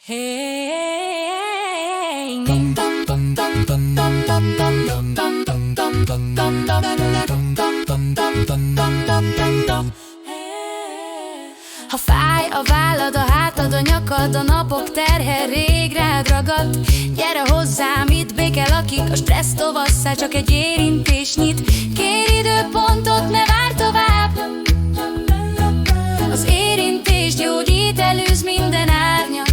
Ha fáj a vállad, a hátad, a nyakad, a napok terhe rég rád ragadt, gyere hozzám, itt béke lakik, a stressz tovasszá csak egy érintés nyit. Kérj időpontot, ne várj tovább, az érintés gyógyít, elűz minden árnyat.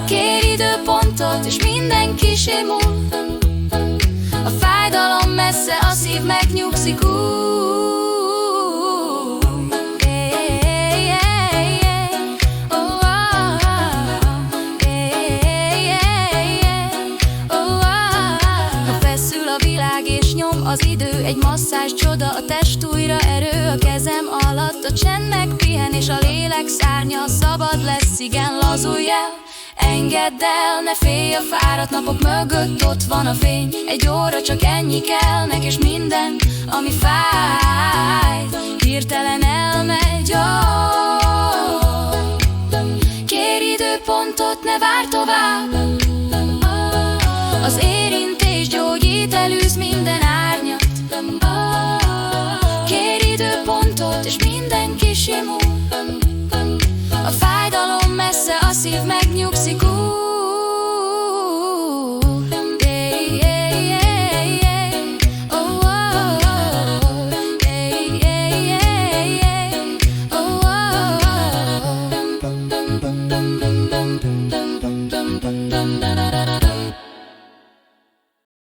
Kérj időpontot, és mindenki simul, a fájdalom messze, a szív megnyugszik. Az idő egy masszázs csoda, a test újra erő a kezem alatt, a csend megpihen és a lélek szárnya szabad lesz, igen, lazulj el, engedd el, ne félj a fáradt napok mögött, ott van a fény, egy óra csak ennyi kell, meg és minden, ami fáj, hirtelen elmegy. Kérj időpontot, ne várj tovább, az érintés gyógyít, elűz minden árnyat. Kérj időpontot, és mindenki simul,